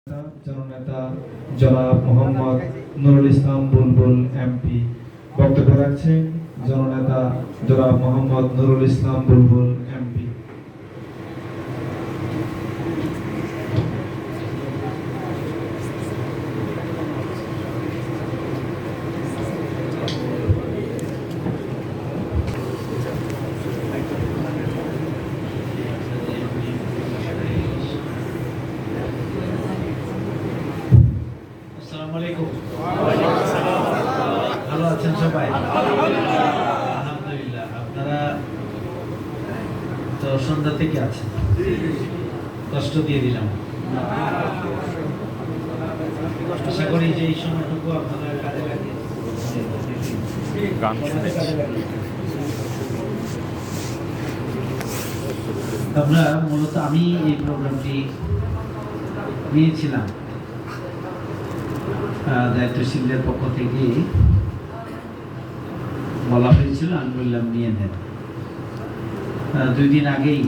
জননেতা জনাব মোহাম্মদ নুরুল ইসলাম বুলবুল এমপি বক্তব্য রাখছেন। জননেতা জনাব মোহাম্মদ নুরুল ইসলাম বুলবুল এমপি। ভালো আছেন সবাই? আলহামদুলিল্লাহ। আপনারা তো সন্ধ্যা থেকে আছেন, কষ্ট দিয়ে দিলাম। আশা করি যে এই সময়টুকু আপনারা কাজে লাগিয়ে আমরা মূলত আমি এই প্রোগ্রামটি নিয়েছিলাম দায়িত্বশীলদের পক্ষ থেকে বলা হয়েছিল, আমি বললাম নিয়ে নেন। 2 দিন আগেই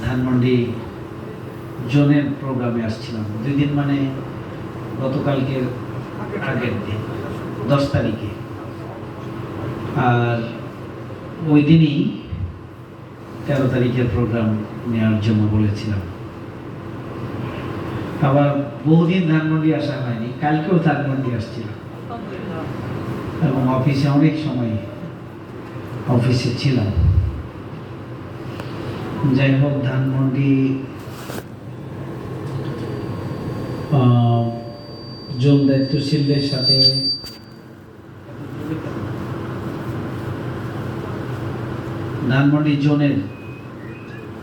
ধানমন্ডি জোনের প্রোগ্রামে আসছিলাম। 2 দিন মানে গতকালকের আগের দিন 10 তারিখে, আর ওই দিনই 13 তারিখের প্রোগ্রাম নেওয়ার জন্য বলেছিলাম। আবার বহুদিন ধানমন্ডি আসা হয়নি, কালকেও ধানমন্ডি আসছিলাম এবং অফিসে অনেক সময় অফিসে ছিলাম। যাই হোক, ধানমন্ডি জোন দায়িত্বশীলদের সাথে ধানমন্ডি জোনের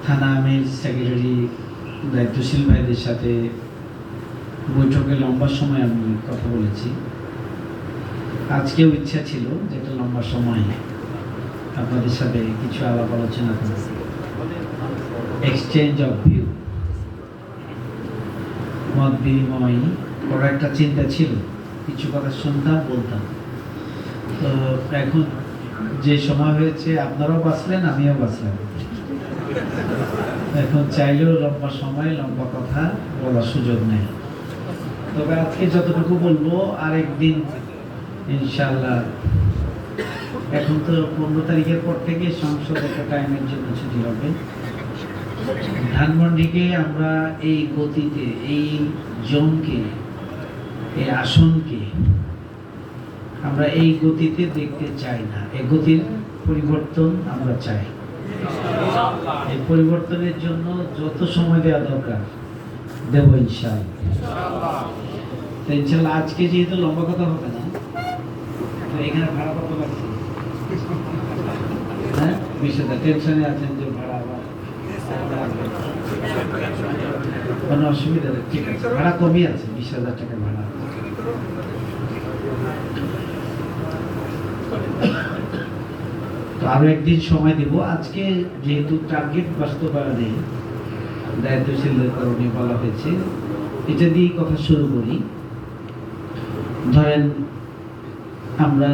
থানা আমির, সেক্রেটারি, দায়িত্বশীল ভাইদের সাথে বৈঠকে লম্বা সময় আমি কথা বলেছি। আজকেও ইচ্ছা ছিল যে একটা লম্বা সময় আপনাদের সাথে কিছু আলাপ আলোচনা করব, এক্সচেঞ্জ অফ ভিউ, মত বিনিময় করার একটা চিন্তা ছিল। কিছু কথা শুনতাম, বলতাম। তো এখন যে সময় হয়েছে, আপনারাও বাঁচলেন, আমিও বাঁচলাম। এখন চাইলেও লম্বা সময় লম্বা কথা বলার সুযোগ নেই। তবে আজকে যতটুকু বলবো আরেকদিন ইনশাআল্লাহ। এখন তো 15 তারিখের পর থেকে সংসদ একটা টাইমের জন্য ছুটি হবে। ধানমন্ডিকে আমরা এই গতিতে, এই জোনকে, এই আসনকে আমরা এই গতিতে দেখতে চাই না। এই গতির পরিবর্তন আমরা চাই। এই পরিবর্তনের জন্য যত সময় দেওয়া দরকার দেব ইনশাআল্লাহ। ইনশাআল্লাহ আজকে যেহেতু লম্বা কথা হবে না, তো এখানে ভাড়া কত লাগছে? হ্যাঁ, 20,000। টেনশনে আছেন যে ভাড়া কোনো অসুবিধা নেই, ঠিক আছে। ভাড়া কমই আছে, 20,000 টাকা ভাড়া। তো আরো একদিন সময় দেব। আজকে যেহেতু টার্গেট বাস্তবায়নে দায়িত্বশীলদের কারণে বলা হয়েছে, এটা দিয়ে কথা শুরু করি। ধরেন আমরা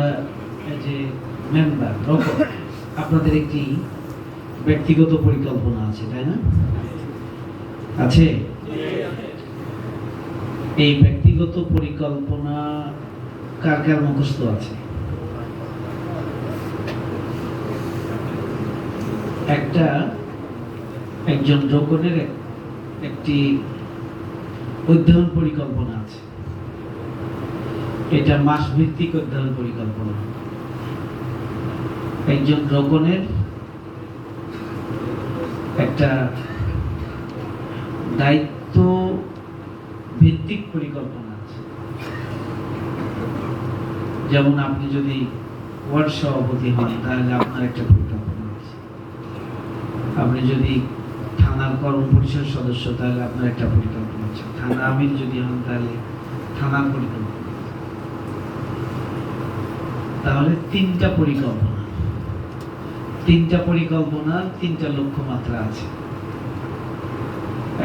যে মেম্বার, আপনাদের একটি ব্যক্তিগত পরিকল্পনা আছে, তাই না? আছে। এই ব্যক্তিগত পরিকল্পনা কার কার মুখস্থ আছে? একজন রোকনের একটি অধ্যয়ন পরিকল্পনা আছে। এটা মাস ভিত্তিক অধ্যয়ন পরিকল্পনা। একজন রোকনের একটা দায়িত্ব ভিত্তিক পরিকল্পনা আছে। যেমন আপনি যদি ওয়ার্ড সভাপতি হন, তাহলে আপনার একটা পরিকল্পনা আছে। আপনি যদি থানার কর্ম পরিষদ সদস্য, তাহলে আপনার একটা পরিকল্পনা আছে। থানা আমির যদি হন, তাহলে থানার পরিকল্পনা। তাহলে 3টা পরিকল্পনা, 3টা লক্ষ্যমাত্রা আছে।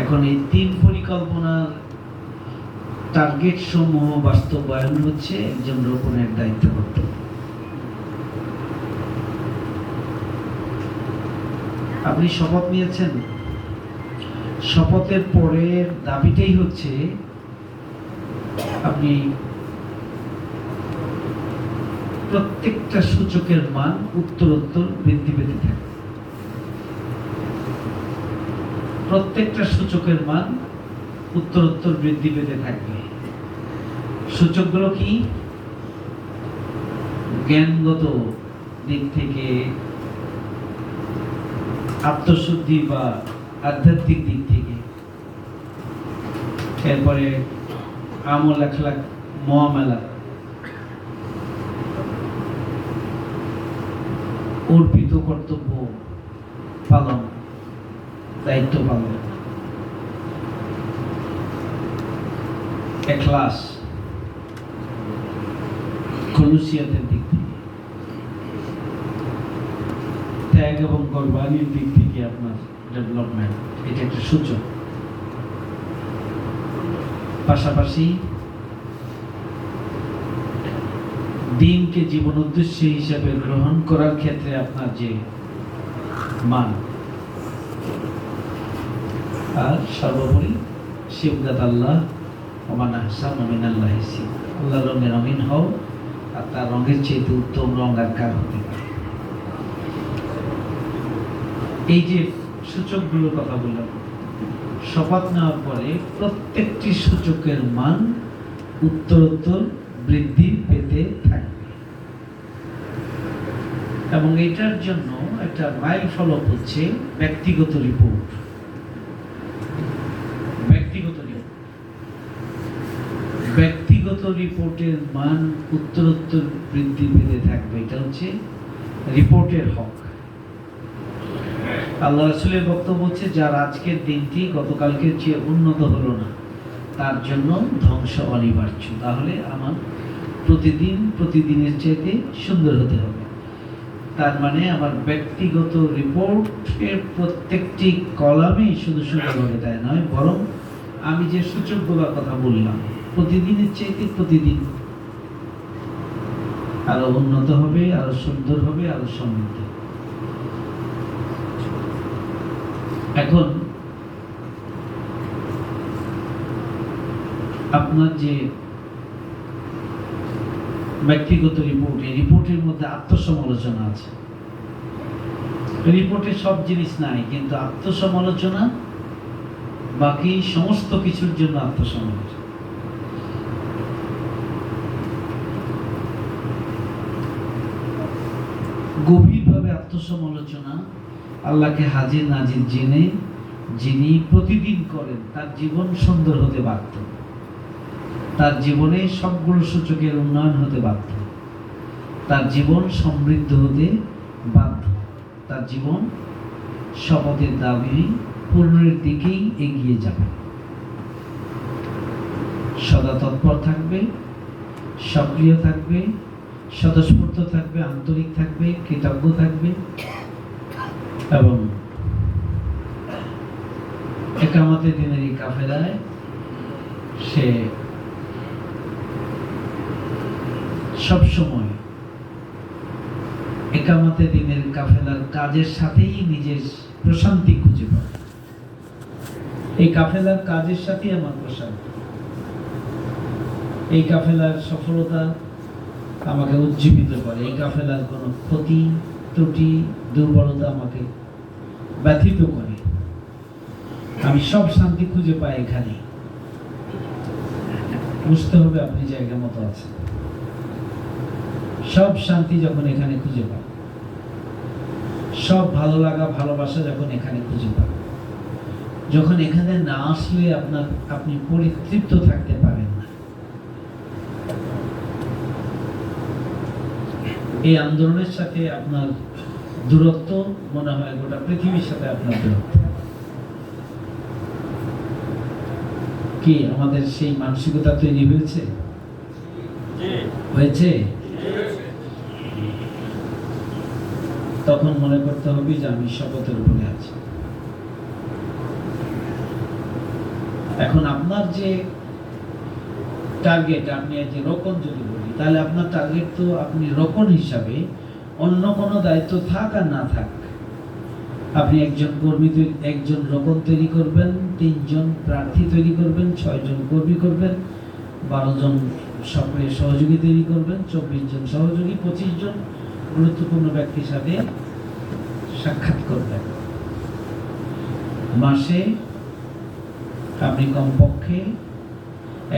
এখন এই 3 পরিকল্পনার টার্গেট সমূহ বাস্তবায়ন হচ্ছে একজন রোকনের দায়িত্ব কর্তব্য। আপনি শপথ নিয়েছেন শপথের পরের দাবিটাই হচ্ছে আপনি প্রত্যেকটা সূচকের মান উত্তরোত্তর বৃদ্ধি পেতে থাকে। প্রত্যেকটা সূচকের মান উত্তরোত্তর বৃদ্ধি পেতে থাকবে। সূচকগুলো কি? জ্ঞানগত দিক থেকে, আত্মশুদ্ধি বা আধ্যাত্মিক দিক থেকে, এরপরে আমল আখলাক মুআমালা, অর্পিত কর্তব্য পালন, দায়িত্ব পালন, ইখলাস, খুলুসিয়াতের দিক থেকে, ত্যাগ এবং কোরবানির দিক থেকে আপনার ডেভেলপমেন্ট, এটা একটা সূচক। পাশাপাশি দিনকে জীবন উদ্দেশ্য হিসাবে গ্রহণ করার ক্ষেত্রে আপনার যে মান, আর সর্বোপরি শিবদাত আল্লাহ ওমান আহসানু মিনাল্লাহি সিব, আল্লাহ রঙের রঙিন হও, আর তার রঙের চেয়ে উত্তম রঙ আর কার হতে পারে। এই যে সূচকগুলোর কথা বললাম, শপথ নেওয়ার পরে প্রত্যেকটি সূচকের মান উত্তরোত্তর বৃদ্ধি পেতে থাকবে, এবং এটার জন্য একটা মাইল ফলক হচ্ছে ব্যক্তিগত রিপোর্ট। ব্যক্তিগত রিপোর্টের মান উত্তরোত্তর বৃদ্ধি পেতে থাকবে। এটা হচ্ছে রিপোর্টের হক। আল্লাহ রাসূলের বক্তব্য হচ্ছে, যার আজকের দিনটি গতকালকের চেয়ে উন্নত হলো না, তার জন্য ধ্বংস অনিবার্য। তাহলে আমার প্রতিদিনের চাইতে সুন্দর হতে হবে। তার মানে আমার ব্যক্তিগত রিপোর্টের প্রত্যেকটি কলামেই শুধু সুন্দর হবে তাই নয়, বরং আমি যে সূচকগুলোর কথা বললাম, প্রতিদিনের চাইতে প্রতিদিন আরো উন্নত হবে, আরো সুন্দর হবে, আরো সমৃদ্ধ। এখন আপনার যে ব্যক্তিগত রিপোর্ট, এই রিপোর্টের মধ্যে আত্মসমালোচনা আছে। রিপোর্টে সব জিনিস নাই, কিন্তু আত্মসমালোচনা, বাকি সমস্ত কিছুর জন্য আত্মসমালোচনা। গভীরভাবে আত্মসমালোচনা, আল্লাহকে হাজির নাজির জেনে যিনি প্রতিদিন করেন, তার জীবন সুন্দর হতে বাধ্য, তার জীবনে সবগুলো সূচকের উন্নয়ন হতে বাধ্য, তার জীবন সমৃদ্ধ হতে বাধ্য, তার জীবন শপথের দাবি পূরণের দিকেই এগিয়ে যাবে। সদা তৎপর থাকবে, সক্রিয় থাকবে, স্বতঃস্ফূর্ত থাকবে, আন্তরিক থাকবে, কৃতজ্ঞ থাকবে, এবং একামতের দিনের এই কাফেলায় সে সবসময় একামতের দিনের কাফেলার কাজের সাথেই নিজের প্রশান্তি খুঁজে পায়। এই কাফেলার কাজের সাথেই আমার প্রশান্তি, এই কাফেলার সফলতা আমাকে উজ্জীবিত করে, এই কাফেলার কোনো ক্ষতি ত্রুটি দুর্বলতা আমাকে ব্যথিত করে। আমি সব শান্তি খুঁজে পাই এখানে। বুঝতে হবে আপনি জায়গা মতো আছেন। সব শান্তি যখন এখানে খুঁজে পান, সব ভালো লাগা ভালোবাসা যখন এখানে খুঁজে পান, যখন এখানে না আসলে আপনি পরিতৃপ্ত থাকতে পারেন না। এই আন্দোলনের সাথে আপনার দূরত্ব মনে হয় গোটা পৃথিবীর সাথে আপনার দূরত্ব। কি আমাদের সেই মানসিকতা তৈরি হয়েছে? তখন মনে করতে হবে যে আমি শপথের উপরে আছি। এখন আপনার যে টার্গেট, আপনি যে রোকন যদি বলি, তাহলে আপনার টার্গেট তো আপনি রোকন হিসাবে অন্য কোনো দায়িত্ব থাক আর না থাক, আপনি একজন রোকন তৈরি করবেন, 3 জন প্রার্থী তৈরি করবেন, 6 জন কর্মী করবেন, 12 জন সক্রিয় সহযোগী তৈরি করবেন, 24 জন সহযোগী, 25 জন গুরুত্বপূর্ণ ব্যক্তির সাথে সাক্ষাৎ করবেন। মাসে আপনি কমপক্ষে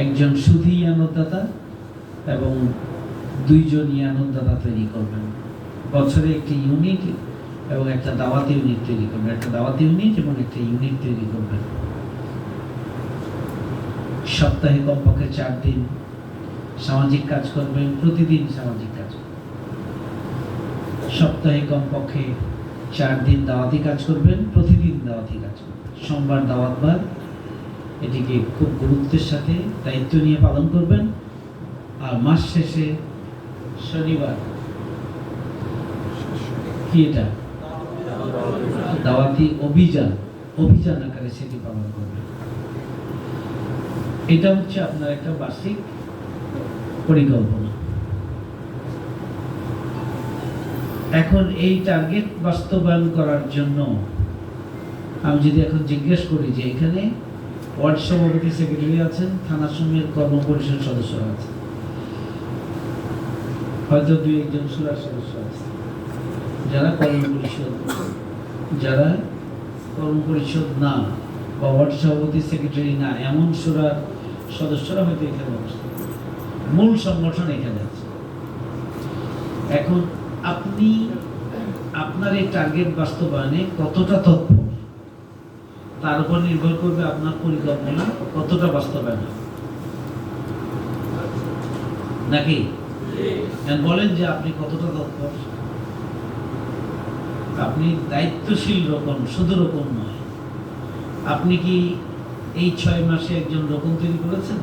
একজন সুধী ইয়ানতদাতা এবং 2 জন ইয়ানতদাতা তৈরি করবেন। বছরে একটি ইউনিট এবং একটা দাওয়াত ইউনিট তৈরি করবেন, একটা দাওয়াত ইউনিট এবং একটা ইউনিট তৈরি করবেন। সপ্তাহে কমপক্ষে 4 দিন সামাজিক কাজ করবেন, প্রতিদিন সামাজিক কাজ করবেন। সপ্তাহে কমপক্ষে 4 দিন দাওয়াতি কাজ করবেন, প্রতিদিন দাওয়াতি কাজ করবেন। সোমবার দাওয়াতবার, এটিকে খুব গুরুত্বের সাথে দায়িত্ব নিয়ে পালন করবেন। আর মাস শেষে শনিবার কি এটা দাওয়াতি অভিযান আকারে সেটি পালন করবেন। এটা হচ্ছে আপনার একটা বার্ষিক পরিকল্পনা। এখন এই টার্গেট বাস্তবায়ন করার জন্য আমি যদি এখন জিজ্ঞেস করি যে এখানে ওয়ার্ড সভাপতি, সেক্রেটারি আছেন, থানা সমূহের কর্মপরিষদ সদস্যরা আছেন, হয়তো 2-1 জন সুরার সদস্য আছে, যারা কর্মপরিষদ না বা ওয়ার্ড সভাপতি, সেক্রেটারি না এমন সুরার সদস্যরা হয়তো এখানে অবস্থিত, মূল সংগঠন এখানে আছে। এখন আপনি আপনার এই টার্গেট বাস্তবায়নে কতটা তৎপর, তার উপর নির্ভর করবে আপনার পরিকল্পনা কতটা বাস্তবায়ন হবে। নাকি বলেন যে আপনি কতটা তৎপর? আপনি দায়িত্বশীল রকম, শুধু রকম নয়। আপনি কি এই 6 মাসে একজন রকম তৈরি করেছেন?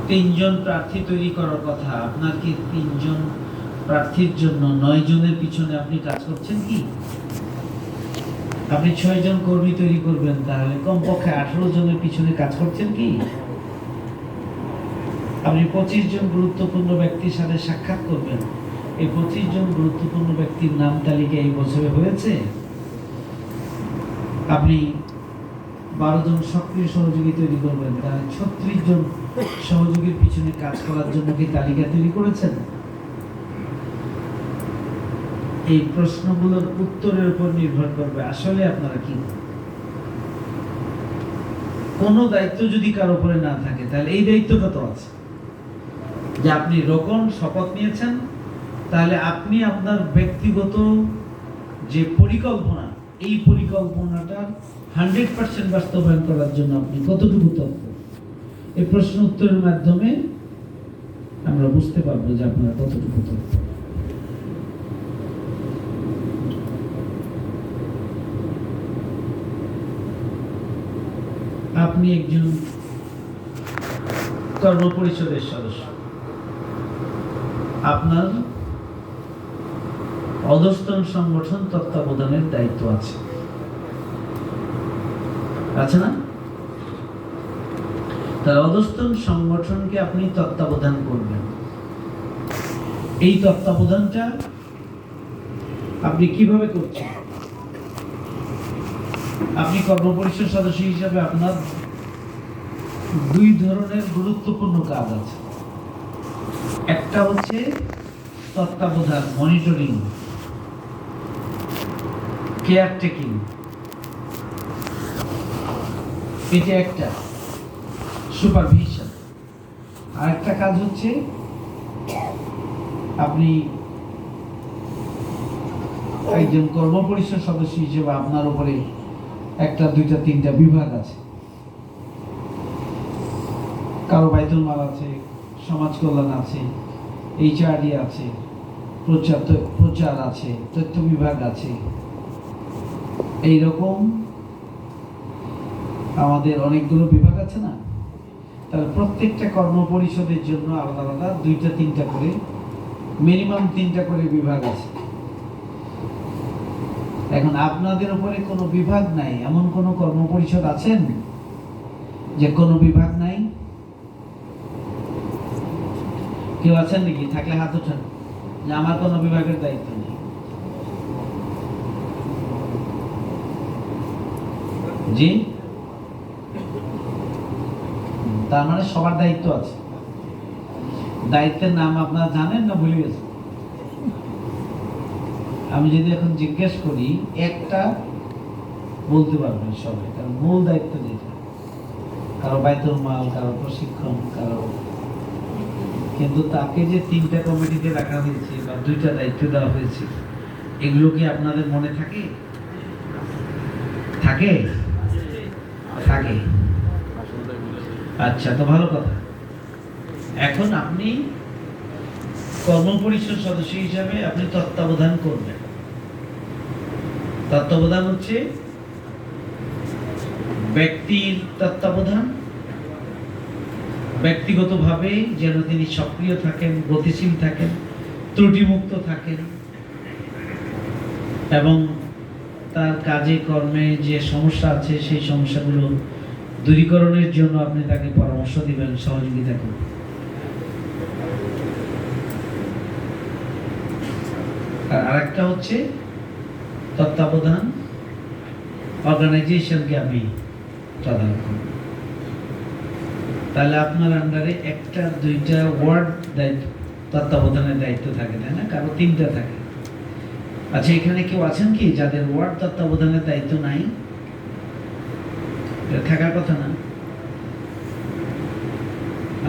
3 জন প্রার্থী তৈরি করার কথা, আপনার কি 3 জন প্রার্থীর জন্য 9 জনের পিছনে আপনি কাজ করছেন কি? আপনি 6 জন কর্মী তৈরি করবেন, তাহলে কমপক্ষে 18 জনের পিছনে কাজ করছেন কি? আপনি 25 জন গুরুত্বপূর্ণ ব্যক্তির সাথে সাক্ষাৎ করবেন, এই 25 জন গুরুত্বপূর্ণ ব্যক্তির নাম তালিকা এই বছরে হয়েছে? আপনি 12 জন সক্রিয় সহযোগী তৈরি করবেন, তাহলে 36 জন সহযোগীর পিছনে কাজ করার জন্য কি তালিকা তৈরি করেছেন? এই প্রশ্নগুলোর উত্তরের উপর নির্ভর করবে আসলে আপনারা কি। কোনো দায়িত্ব যদি কারো উপরে না থাকে, তাহলে এই দায়িত্বটা তো আছে যে আপনি রোকন শপথ নিয়েছেন, তাহলে আপনি আপনার ব্যক্তিগত যে পরিকল্পনা, এই পরিকল্পনাটার 100% বাস্তবায়ন করার জন্য আপনি কতটুকু তৎপর। এই প্রশ্ন উত্তরের মাধ্যমে আমরা বুঝতে পারবো যে আপনারা কতটুকু তৎপর। আপনি একজন কর্মপরিষদের সদস্য, আপনার অধস্তন সংগঠন তত্ত্বাবধানের দায়িত্ব আছে না? তার অধস্তন সংগঠনকে আপনি তত্ত্বাবধান করবেন। এই তত্ত্বাবধানটা আপনি কিভাবে করছেন? আপনি কর্মপরিষদ সদস্য হিসেবে আপনার 2 ধরনের গুরুত্বপূর্ণ কাজ আছে। একটা হচ্ছে তত্ত্বাবধান, মনিটরিং, কেয়ার টেকিং, এটা একটা সুপারভিশন। আর একটা কাজ হচ্ছে আপনি একজন কর্মপরিষদ সদস্য হিসেবে আপনার উপরে 1, 2, 3টা বিভাগ আছে। কারো বাইতুল মাল আছে, সমাজ কল্যাণ আছে, HRD আছে, প্রচার আছে, তথ্য বিভাগ আছে। এইরকম আমাদের অনেকগুলো বিভাগ আছে না? তাহলে প্রত্যেকটা কর্মপরিষদের জন্য আলাদা আলাদা 2টা 3টা করে, মিনিমাম 3টা করে বিভাগ আছে। এখন আপনাদের উপরে কোনো বিভাগ নাই, এমন কোনো কর্মপরিষদ আছেন যে কোনো বিভাগ নাই? কেউ আছেন নাকি? থাকলে হাত ওঠান যে আমার কোনো বিভাগের দায়িত্ব নেই। জি, তার মানে সবার দায়িত্ব আছে। দায়িত্বের নাম আপনারা জানেন না ভুলে গেছেন? আমি যদি এখন জিজ্ঞেস করি একটা বলতে পারবেন সবাই, কারণ মূল দায়িত্ব যেটা, কারো বাইতুল মাল, কারো প্রশিক্ষণ, কারো, কিন্তু তাকে যে 3টা কমিটিতে রাখা হয়েছে বা 2টা দায়িত্ব দেওয়া হয়েছে, এগুলো কি আপনাদের মনে থাকে? থাকে থাকে আচ্ছা, তো ভালো কথা। এখন আপনি কর্মপরিষদ সদস্য হিসাবে আপনি তত্ত্বাবধান করবেন। তত্ত্বাবধান হচ্ছে ব্যক্তির তত্ত্বাবধান, ব্যক্তিগতভাবে যেন তিনি সক্রিয় থাকেন, গতিশীল থাকেন, ত্রুটিমুক্ত থাকেন, এবং তার কাজে কর্মে যে সমস্যা আছে সেই সমস্যাগুলো দূরীকরণের জন্য আপনি তাকে পরামর্শ দিবেন, সহযোগিতা করবেন। আর আরেকটা হচ্ছে তত্ত্বাবধান অর্গানাইজেশনকে আমি তদারক করব। তাহলে আপনার আন্ডারে 1টা 2টা ওয়ার্ড দায়িত্ব, তত্ত্বাবধানের দায়িত্ব থাকে, তাই না? কারো 3টা থাকে। আচ্ছা, এখানে কেউ আছেন কি যাদের ওয়ার্ড তত্ত্বাবধানের দায়িত্ব নাই? এটা থাকার কথা না।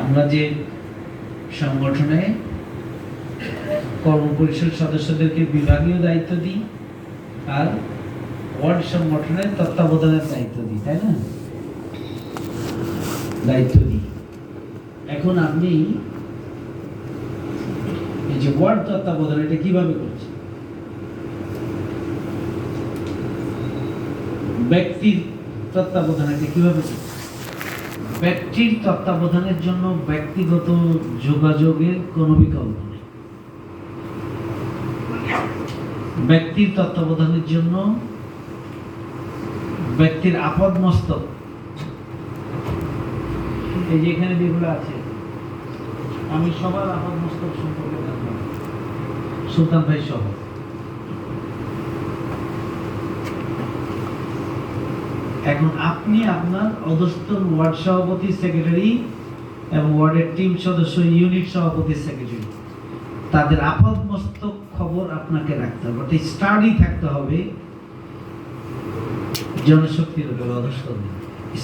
আমরা যে সংগঠনে কর্মপরিষদ সদস্যদেরকে বিভাগীয় দায়িত্ব দিই আর ওয়ার্ড সংগঠনের তত্ত্বাবধানের দায়িত্ব দিই, তাই না? দায়িত্ব দিই। এখন আপনি এই যে ওয়ার্ড তত্ত্বাবধান, এটা কিভাবে করছেন? ব্যক্তির তত্ত্বাবধান এটা কিভাবে করছেন? ব্যক্তির তত্ত্বাবধানের জন্য ব্যক্তিগত যোগাযোগের কোনো বিকল্প নেই। ব্যক্তির তত্ত্বাবধানের জন্য ব্যক্তির আপদ মস্তক, এই যে এখানে যেগুলো আছে, আমি সবার আপদ মস্তক সম্পর্কে জানলাম, সুলতান ভাই সহ। এখন আপনি আপনার অধস্তন ওয়ার্ড সভাপতি, সেক্রেটারি এবং ওয়ার্ডের টিম সদস্য, ইউনিট সভাপতি, সেক্রেটারি, তাদের আপদ মস্তক খবর আপনাকে রাখতে হবে। অর্থাৎ স্টাডি থাকতে হবে জনশক্তির উপর, অধস্তন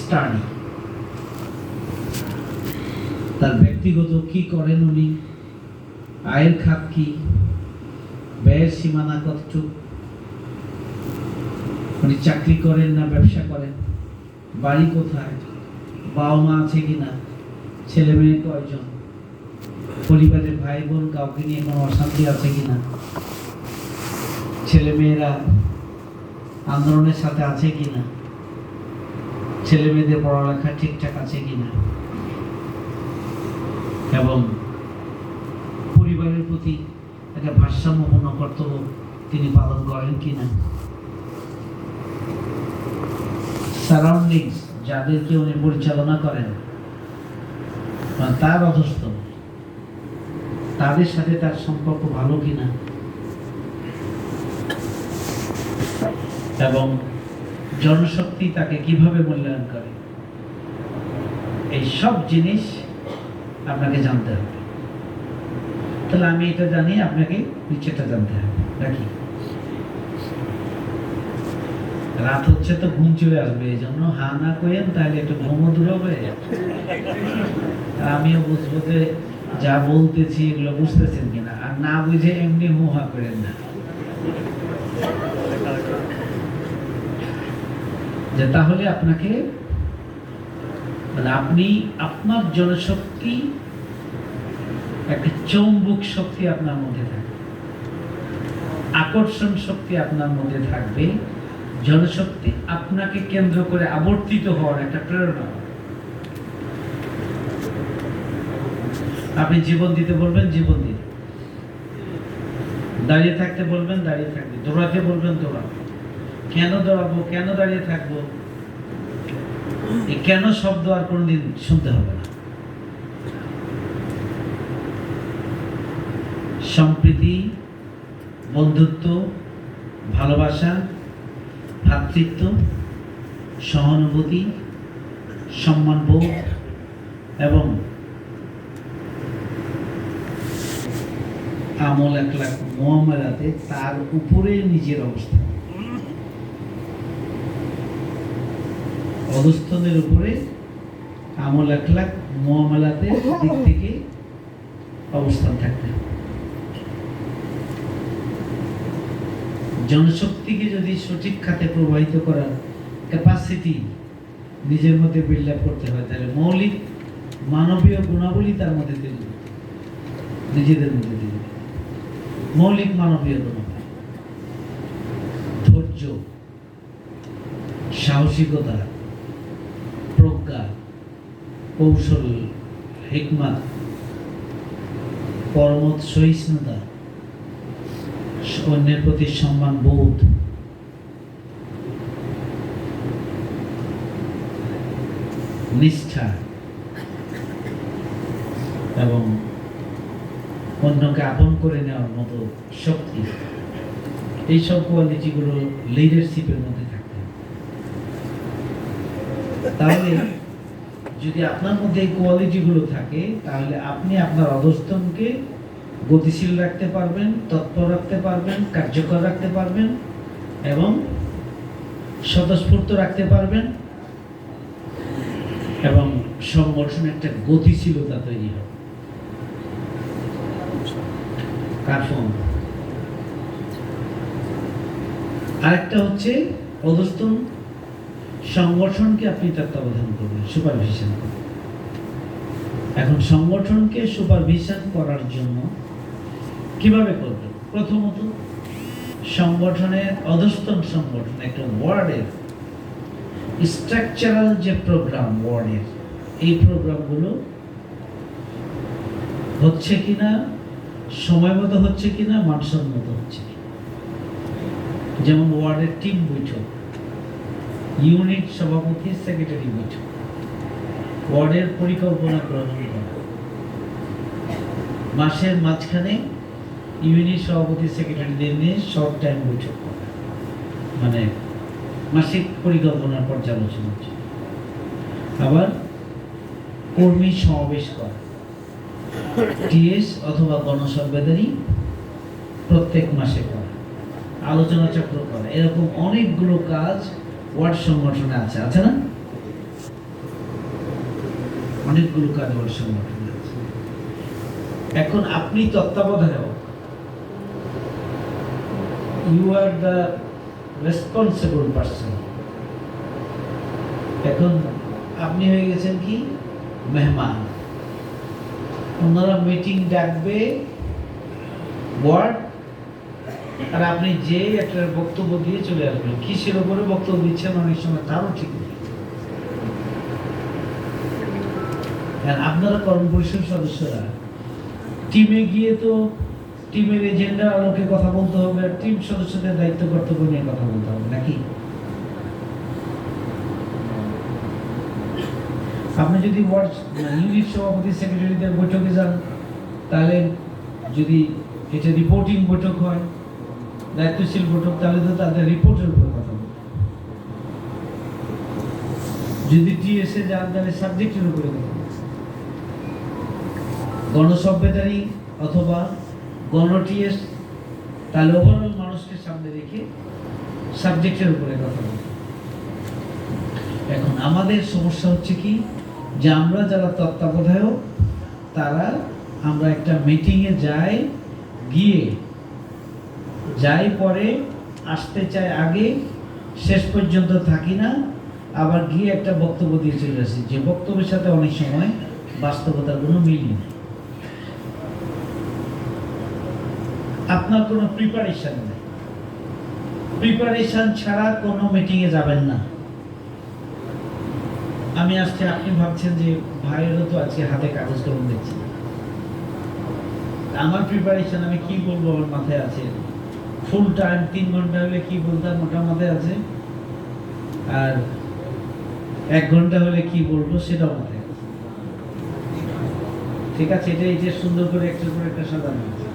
স্টাডি। তার ব্যক্তিগত কি করেন উনি, আয়ের খাত কি, ব্যয়ের সীমানা কতটুকু, উনি চাকরি করেন না ব্যবসা করেন, বাড়ি কোথায়, বাবা মা আছে কিনা, ছেলে মেয়ে কয়জন, পরিবারের ভাই বোন কাউকে নিয়ে কোনো অশান্তি আছে কিনা, ছেলে মেয়েরা আন্দোলনের সাথে আছে কিনা, ছেলে মেয়েদের পড়ালেখা ঠিকঠাক আছে কিনা, এবং পরিবারের প্রতি একটা ভারসাম্যপূর্ণ কর্তব্য তিনি পালন করেন কিনা, সারাউন্ডিংস যাদেরকে উনি পরিচালনা করেন তার অধস্থ, তাদের সাথে তার সম্পর্ক ভালো কিনা, এবং জনশক্তি তাকে কিভাবে মূল্যায়ন করে, এই সব জিনিস আপনাকে জানতে হবে। তাহলে আমি এটা জানি, আপনাকে নিচেটা জানতে হবে নাকি? রাত হচ্ছে তো ঘুম চলে আসবে, এই জন্য হা না করেন, তাহলে একটু ঘুমও দূর হবে। আমিও বুঝবো যে যা বলতেছি এগুলো বুঝতেছেন কিনা, আর না বুঝে এমনি হা করেন না। যে তাহলে আপনাকে, মানে আপনি আপনার জনশক্তি, একটা চৌম্বক শক্তি আপনার মধ্যে থাকবে, আকর্ষণ শক্তি আপনার মধ্যে থাকবে, জনশক্তি আপনাকে কেন্দ্র করে আবর্তিত হওয়ার একটা প্রেরণা। আপনি জীবন দিতে বলবেন, জীবন দিন, দাঁড়িয়ে থাকতে বলবেন, দাঁড়িয়ে থাকবে, দৌড়াতে বলবেন, দৌড়াবো। কেন দৌড়াবো, কেন দাঁড়িয়ে থাকবো, এই কেন শব্দ আর কোনদিন শুনতে হবে না। সম্প্রীতি, বন্ধুত্ব, ভালোবাসা, ভ্রাতৃত্ব, সহানুভূতি, সম্মানবোধ এবং আমল একলাক মুআমালাতে তার উপরে নিজের অবস্থান, অধস্থনের উপরে আমল একলাক মুআমালাতে দিক থেকে অবস্থান থাকবে। জনশক্তিকে যদি সঠিক খাতে প্রবাহিত করার ক্যাপাসিটি নিজের মধ্যে বিল্ড আপ করতে হয়, তাহলে মৌলিক মানবীয় গুণাবলী তার মধ্যে তৈরি করতে হবে, নিজেদের মধ্যে তৈরি করতে হবে। মৌলিক মানবীয় গুণাবলী, ধৈর্য, সাহসিকতা, প্রজ্ঞা, কৌশল, হিকমত, পরমত সহিষ্ণুতা, অন্যের প্রতি সম্মান বোধ, নিষ্ঠা এবং অন্যকে আপন করে নেওয়ার মতো শক্তি, এইসব কোয়ালিটিগুলো লিডারশিপের মধ্যে থাকতে হবে। তাহলে যদি আপনার মধ্যে এই কোয়ালিটিগুলো থাকে, তাহলে আপনি আপনার অধস্তনকে গতিশীল রাখতে পারবেন, তৎপর রাখতে পারবেন, কার্যকর রাখতে পারবেন এবং স্বতঃস্ফূর্ত রাখতে পারবেন এবং সংগঠনের একটা গতিশীলতা তৈরি হবে। আরেকটা হচ্ছে অধস্তন সংগঠনকে আপনি তত্ত্বাবধান করবেন, সুপারভিশন করবেন। এখন সংগঠনকে সুপারভিশন করার জন্য কিভাবে করবেন? প্রথমত, সংগঠনের অধস্তন সংগঠন একটা ওয়ার্ডের স্ট্রাকচারাল যে প্রোগ্রাম, ওয়ার্ডের এই প্রোগ্রামগুলো হচ্ছে কিনা, সময় মতো হচ্ছে কিনা, মানসম্মত হচ্ছে কিনা। যেমন ওয়ার্ডের টিম বৈঠক, ইউনিট সভাপতি সেক্রেটারি বৈঠক, ওয়ার্ডের পরিকল্পনা গ্রহণ করা, মাসের মাঝখানে ইউনিট সভাপতি সেক্রেটারিদের নিয়ে শর্ট টাইম বৈঠক করা, মানে মাসিক পরিকল্পনার পর্যালোচনা। আবার কর্মী সমাবেশ করা, টিএস অথবা গণসংবেদনী প্রত্যেক মাসে করা, আলোচনা চক্র করা, এরকম অনেকগুলো কাজ ওয়ার্ড সংগঠনে আছে, আছে না? অনেকগুলো কাজ ওয়ার্ড সংগঠনে আছে। এখন আপনি তত্ত্বাবধায়ক, you are the responsible person. এখন আপনি হয়ে গেছেন কি মেহমান। ওনারা মিটিং ডাকবে ওয়ার্ড, আর আপনি যে একটা বক্তব্য দিয়ে চলে আসবেন। কিসের উপরে বক্তব্য দিচ্ছেন অনেক সময় তারও ঠিক নেই। আপনারা কর্ম পরিষদ সদস্যরা টিমে গিয়ে তো টিমের এজেন্ডা আলোকে কথা বলতে হবে, আর টিম সদস্যদের দায়িত্ব কর্তব্য নিয়ে কথা বলতে হবে নাকি? আপনি যদি ওয়ার্ড ইউনিট সভাপতি সেক্রেটারিদের বৈঠকে যান, তাহলে যদি এটা রিপোর্টিং বৈঠক হয়, দায়িত্বশীল বৈঠক, তাহলে তো তাদের রিপোর্টের উপর কথা বলতে হবে। যদি টিএসএ যান, তাহলে সাবজেক্টের উপরে কথা বলতে হবে। গণসংবেদনী অথবা গণটিএস, তাহলে ওভারঅল মানুষকে সামনে রেখে সাবজেক্টের উপরে কথা বলতে হবে। এখন আমাদের সমস্যা হচ্ছে কি, যে আমরা যারা তত্ত্বাবধায়ক তারা আমরা একটা মিটিংয়ে যাই পরে আসতে চাই আগে, শেষ পর্যন্ত থাকি না, আবার গিয়ে একটা বক্তব্য দিয়ে চলে আসি, যে বক্তব্যের সাথে অনেক সময় বাস্তবতার কোনো মিলই নেই। আপনার কোনো প্রিপারেশন নেই, প্রিপারেশন ছাড়া কোনো মিটিংয়ে যাবেন না। আমি আজকে, আপনি ভাবছেন যে ভাইয়েরও তো আজকে হাতে কাগজ কলম দেখছি, আমার প্রিপারেশন আমি কি বলবো আমার মাথায় আছে, ফুল টাইম 3 ঘন্টা হলে কি বলতাম ওটা মাথায় আছে, আর 1 ঘন্টা হলে কি বলবো সেটাও মাথায় আছে। ঠিক আছে, এটা সুন্দর করে একটা সাজানো আছে।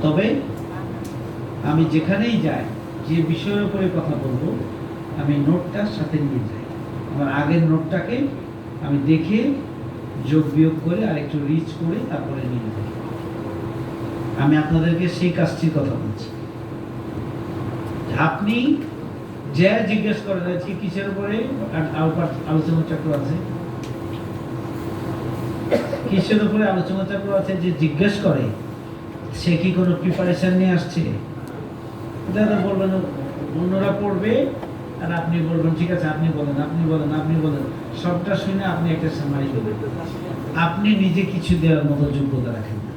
তবে আমি যেখানেই যাই, যে বিষয়ের উপরে কথা বলবো আমি নোটটার সাথে নিয়ে যাই। আমার আগের নোটটাকে আমি দেখে যোগ বিয়োগ করে আর একটু রিচ করে তারপরে নিয়ে যাই। আমি আপনাদেরকে সেই কাজটির কথা বলছি। আপনি যে জিজ্ঞেস করেন আজকে কিসের উপরে আলোচনা চক্র আছে, কিসের উপরে আলোচনা চক্র আছে, যে জিজ্ঞেস করে সে কি কোনো প্রিপারেশন নিয়ে আসছে? দাদা বলবেন অন্যরা পড়বে আর আপনি বলবেন ঠিক আছে আপনি বলেন আপনি বলেন আপনি বলেন, সবটা শুনে আপনি একটা সামারি দেবেন। আপনি নিজে কিছু দেওয়ার মতো যোগ্যতা রাখেন না,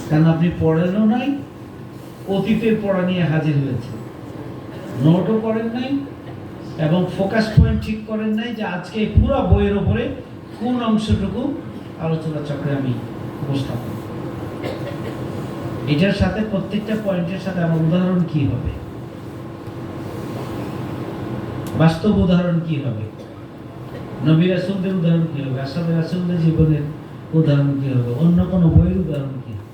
কারণ আপনি পড়েনও নাই, অতীতের পড়া নিয়ে হাজির হয়েছে, নোটও করেন নাই এবং ফোকাস পয়েন্ট ঠিক করেন নাই যে আজকে এই পুরো বইয়ের উপরে কোন অংশটুকু আলোচনা চক্রে আমি উপস্থাপন। এটার সাথে প্রত্যেকটা পয়েন্টের সাথে আমার উদাহরণ কি হবে, বাস্তব উদাহরণ কি হবে, নবী রাসূলদের উদাহরণ কি হবে, আসহাবে রাসূলদের জীবনের উদাহরণ কি হবে, অন্য কোনো বইয়ের উদাহরণ কি হবে।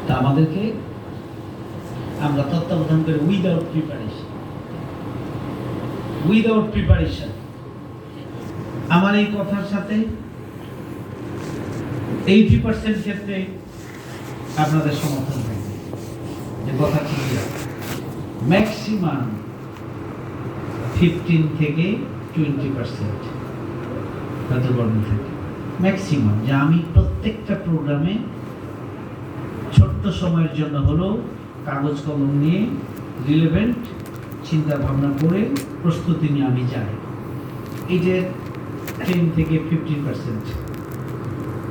তা আমাদেরকে আমরা তত্ত্বাবধান করে উইদাউট প্রিপারেশন আমার এই কথার সাথে 80% ক্ষেত্রে আপনাদের সমর্থন থাকবে যে কথা ঠিক ম্যাক্সিমাম 15 থেকে 20% হয়তো বর্ণ থাকে ম্যাক্সিমাম, যে আমি প্রত্যেকটা প্রোগ্রামে ছোট্ট সময়ের জন্য হলেও কাগজ কলম নিয়ে রিলেভেন্ট চিন্তা ভাবনা করে প্রস্তুতি নিয়ে আমি যাই। এই যে 10 থেকে 15%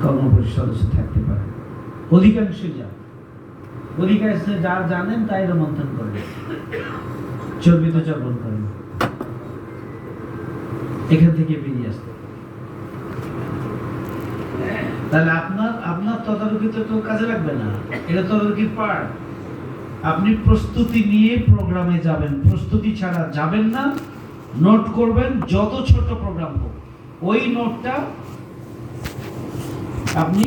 কর্মপরিষদ সদস্য থাকতে পারে, অধিকাংশ যা জানেন তাই রোমন্থন করেন, চর্বিত চর্বণ করেন, এখান থেকে বেরিয়ে আসতে। তাহলে আপনার তদারকিতে তো কাজে লাগবে না, এটা তদারকির পার্ট। আপনি প্রস্তুতি নিয়ে প্রোগ্রামে যাবেন, প্রস্তুতি ছাড়া যাবেন না। নোট করবেন, যত ছোট প্রোগ্রাম হোক ওই নোটটা আপনি